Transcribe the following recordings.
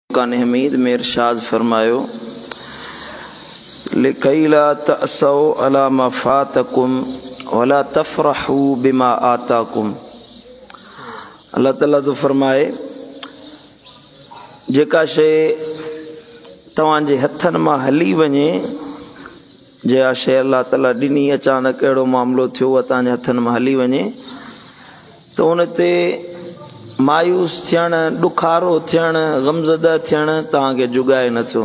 क़ुरान हमीद में इरशाद फरमायो लिकैला तअसौ अला मा फातकुम वला तफरहू बिमा आताकुम। अल्लाह ताला तो फरमाए जेका शे तवांजे हथन मां हली वञे, जया शे अल्लाह ताला ॾिनी, अचानक अहिड़ो मामलो थियो तव्हांजे हथन मां हली वञे त उन ते मायूस थियण, ॾुखारो थियण, गमज़दा थियण तव्हांखे जुगाए नथो।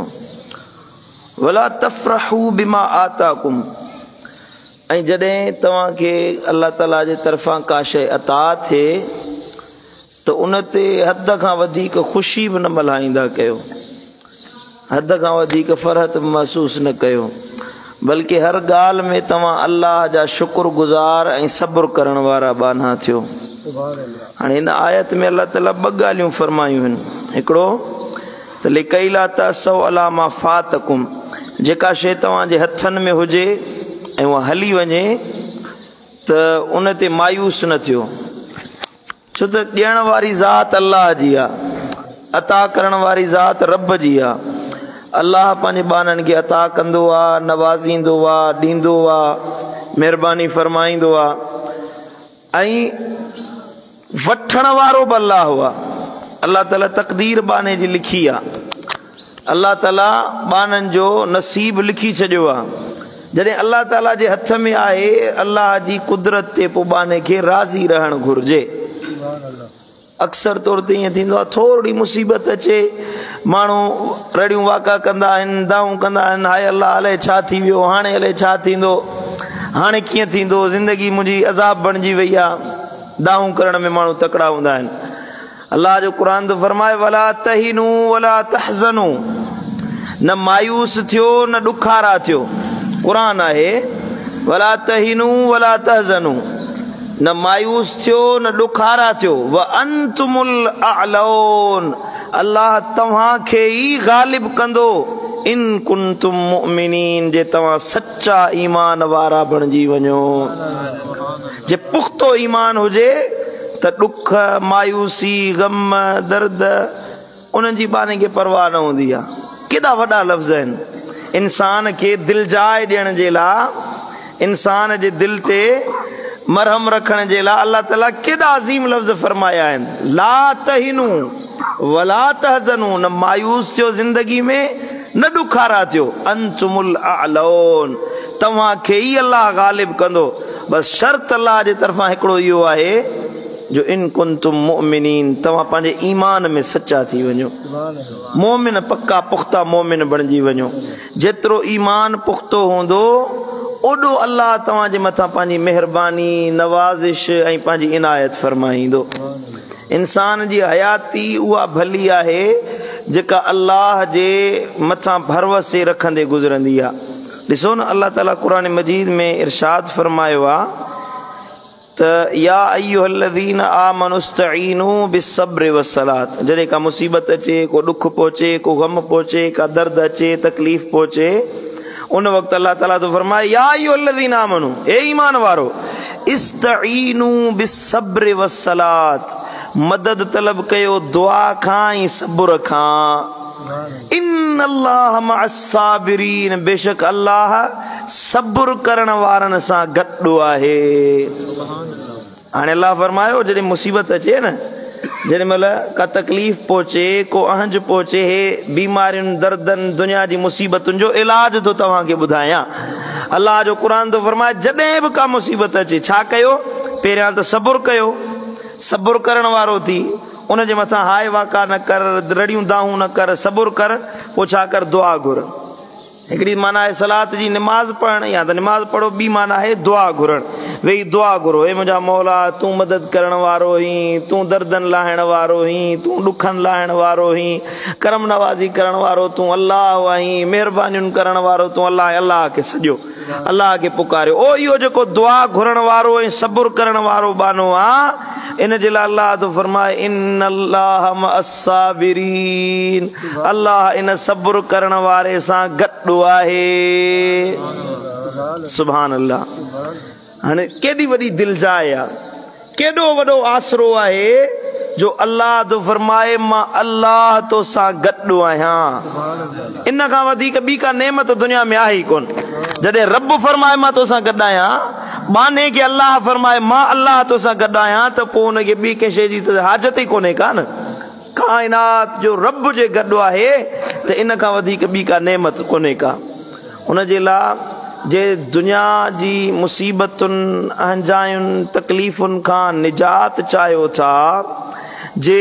वला तफरहू बिमा आताकुम, ऐं जॾहिं तव्हांखे अल्लाह ताला जे तरफ़ां का शइ अता थिए त उन ते हद खां वधीक ख़ुशी बि न मल्हाईंदा कयो, हद खां वधीक फ़रहत महसूस न कयो, बल्कि हर ॻाल्हि में तव्हां अल्लाह जा शुक्रगुज़ार ऐं सब्र करण वारा बाना थियो। हाणे हिन आयत में अल्लाह ताला ॿ ॻाल्हियूं फरमायूं आहिनि। हिकिड़ो त लिकैला तअसौ अला मा फातकुम, जेका शइ तव्हांजे हथनि में हुजे ऐं उहा हली वञे त उन ते मायूस न थियो, छो त ॾियण वारी ज़ात अल्लाह जी आहे, अता करण वारी ज़ात रब जी आहे। अल्लाह पंहिंजे ॿारनि खे अता कंदो आहे, नवाज़ींदो आहे, ॾींदो आहे, महिरबानी फरमाईंदो आहे। ऐं वठण वारो बि अल्लाह हुआ। अल्लाह ताला तक़दीर बाने जी लिखी आहे, अल्लाह ताला बाननि जो नसीब लिखी छॾियो आहे। जॾहिं अल्लाह ताला जे हथ में आहे, अल्लाह जी कुदरत ते पोइ बाने खे राज़ी रहणु घुरिजे। अक्सर तौर ते ईअं थींदो आहे, थोरी मुसीबत अचे, माण्हू रड़ियूं वाका कंदा आहिनि, दाऊं कंदा आहिनि, हाय अल्लाह अलाए छा थी वियो, हाणे अलाए छा थींदो, हाणे कीअं थींदो, ज़िंदगी मुंहिंजी अज़ाब बणिजी वई आहे। दाऊं करण में माण्हू तकड़ा हूंदा आहिनि। अल्लाह जो क़ुरान तो फरमाए वला तहिनू वला तहज़नू, न मायूस थियो न ॾुखारा थियो। क़ुरान आहे वला तहिनू वला तहज़नू, न मायूस थियो न ॾुखारा थियो। व अंतुमुल अअलौन, अल्लाह तव्हांखे ई गालिब कंदो। इन कुंतुम मुमिनीन, जे तव्हां सच्चा ईमान वारा बणिजी वञो। जे पुख्तो ईमान हुजे त ॾुख, मायूसी, गम, दर्द उन्हनि जी बाने खे परवाह न हूंदी आहे। केॾा वॾा लफ़्ज़ आहिनि इंसान खे दिलजाए ॾियण जे लाइ, इंसान जे दिल ते मरहम रखण जे लाइ अल्लाह ताला केॾा अज़ीम लफ़्ज़ फरमाया आहिनि। ला तहिनू वला तहज़नू, न मायूस थियो ज़िंदगी में न ॾुखारा थियो। अंतुमुल अअलौन, तव्हांखे ई अल्लाह गालिब कंदो। बसि शर्त अल्लाह जे तरफ़ां हिकिड़ो इहो आहे जो इन कुंतुम मुमिनीन, तव्हां पंहिंजे ईमान में सच्चा थी वञो, मोमिन, पक्का पुख्ता मोमिन बणिजी वञो। जेतिरो ईमान पुख्तो हूंदो ओॾो अल्लाह तव्हांजे मथां पंहिंजी महिरबानी, नवाज़िश ऐं पंहिंजी इनायत फरमाईंदो। इंसान जी हयाती उहा भली आहे जेका अल्लाह जे मथां भरवसे रखंदे गुज़रंदी आहे। ॾिसो न, अल्लाह ताला क़ुरान मजीद में इरशाद फरमायो आहे त या अय्युहल्लज़ीन आमनु इस्तईनू बिस्सब्रि वस्सलात। जॾहिं का मुसीबत अचे, को ॾुख पहुचे, को गम पहुचे, का दर्द अचे, तकलीफ़ पहुचे, उन वक़्तु अल्लाह ताला तो फरमाए या अय्युहल्लज़ीन आमनु, ए ईमान वारो, इस्तईनू बिस्सब्रि वस्सलात, मदद तलब कयो दुआ खां ऐं सब्र खां। इन्नल्लाह मअस्साबिरीन, बेशक अल्लाह सब्र करण वारनि सां गॾु आहे। हाणे अल्लाह फरमायो जॾहिं मुसीबत अचे न, जेॾी महिल का तकलीफ़ पहुचे, को अहंज पहुचे, हे बीमारियुनि, दर्दनि, दुनिया जी मुसीबतुनि जो इलाज तो तव्हांखे ॿुधायां। अल्लाह जो क़ुरान तो फरमाए जॾहिं बि का मुसीबत अचे छा कयो, पहिरियां त सब्र कयो, सब्र करण वारो थी, उन जे मथां हाय वाका न कर, रड़ियूं दाहूं न कर, सब्र कर। पोइ छा कर, दुआ घुर। हिकिड़ी माना आहे सलात जी निमाज़ पढ़णु, या त निमाज़ पढ़ो, ॿी माना आहे दुआ घुरणु। वेही दुआ घुरो, हे मुंहिंजा मौला, तूं मदद करण वारो ही, तूं दर्दनि लाहिण वारो ही, तूं ॾुखनि लाहिण वारो ही, करम नवाज़ी करण वारो तूं अल्लाह आहीं, महिरबानियुनि करण वारो तूं अल्लाह। अल्लाह खे सॼो, अल्लाह खे पुकारियो। ओ इहो जेको दुआ घुरण वारो ऐं सब्र करण वारो बानो आहे, इन जे लाइ अल्लाह तो फरमाए इन्नल्लाह मअस्साबिरीन, अल्लाह इन सब्र करण वारे सां गॾु आहे। सुभान अल्लाह। हाणे केॾी वॾी दिलजाए आहे, केॾो वॾो आसरो आहे जो अल्लाह तो फरमाए मां अल्लाह तो सा गड्डो आहियां। इन खां वधीक ॿी का नेमत दुनिया में आहे ई कोन। जॾहिं रब फरमाए मां तो सा गॾु आहियां, बाने के अल्लाह फरमाए मां अल्लाह तो सा गॾु आहियां, त पोइ उनखे ॿी कंहिं शइ जी त हाजत ई कोन्हे का न। काइनात जो रब जे गॾु आहे त इन खां वधीक ॿी का नेमत कोन्हे का। उनजे लाइ जे दुनिया जी मुसीबतुनि अंजायुनि तकलीफ़ुनि खां निजात चाहियो था, जे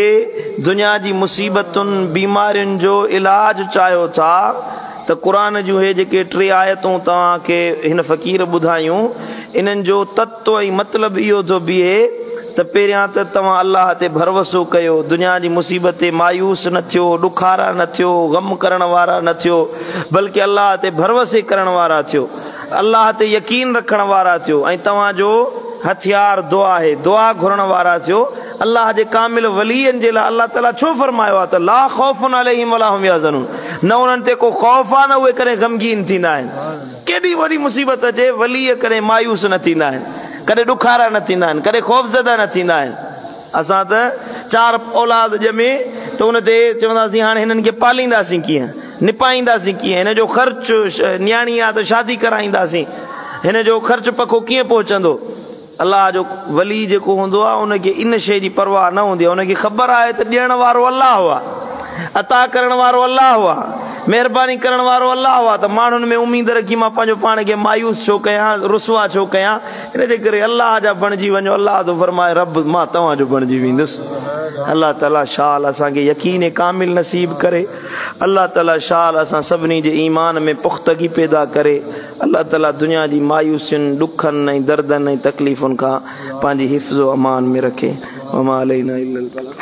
दुनिया जी मुसीबतुनि बीमारियुनि जो इलाज चाहियो था, त क़ुरान जूं हे जेके 3 आयतूं तव्हांखे हिन फ़क़ीर ॿुधायूं, इन्हनि जो तत्व ऐं मतिलबु इहो थो बीहे त पहिरियां त तव्हां अल्लाह ते भरोसो कयो, दुनिया जी मुसीबत ते मायूस न थियो, ॾुखारा न थियो, ग़म करण वारा न थियो, बल्कि अल्लाह ते भरोसे करण वारा थियो, अल्लाह ते यकीन रखण वारा थियो, ऐं तव्हांजो हथियार दुआ आहे, दुआ घुरण वारा थियो। अल्लाह जे कामिल वलीअनि जे लाइ अल्लाह ताला छो फरमायो आहे त ला ख़ौफ़ुन अलैहिम वला हुम यहज़नून, न उन्हनि ते को ख़ौफ़ आहे न उहे कॾहिं ग़मगीन थींदा आहिनि। केॾी वॾी मुसीबत अचे वलीअ कॾहिं मायूस न थींदा आहिनि, कॾहिं ॾुखारा न थींदा आहिनि, कॾहिं ख़ौफ़ज़दा न थींदा आहिनि। असां त 4 औलाद ॼमे त उन ते चवंदासीं हाणे हिननि खे पालींदासीं कीअं, निपाईंदासीं कीअं, हिन जो ख़र्चु न्याणी आहे त शादी कराईंदासीं, हिन जो ख़र्चु पखो कीअं पहुचंदो। अल्लाह जो वली जेको हूंदो आहे उनखे इन शइ जी परवाह न हूंदी आहे, उनखे ख़बर आहे त ॾियण वारो अल्लाह हुआ, अता करण वारो अल्लाह हुआ, महिरबानी करण वारो अल्लाह हुआ, त माण्हुनि में उमीद रखी मां पंहिंजो पाण खे मायूस छो कयां, रुसवा छो कयां। इन जे करे अल्लाह जा बणिजी वञो। अल्लाह तो फरमाए रब मां तव्हांजो बणिजी वेंदुसि। अल्लाह ताला शाल असांखे यकीन कामिल नसीब करे। अल्लाह ताला शाल असां सभिनी जे ईमान में पुख्तगी पैदा करे। अल्लाह ताला दुनिया जी मायूसियुनि ॾुखनि ऐं दर्दनि ऐं तकलीफ़ुनि खां पंहिंजी हिफ़्ज़ो अमान में रखे। वमा अलैना इल्लल बलाग।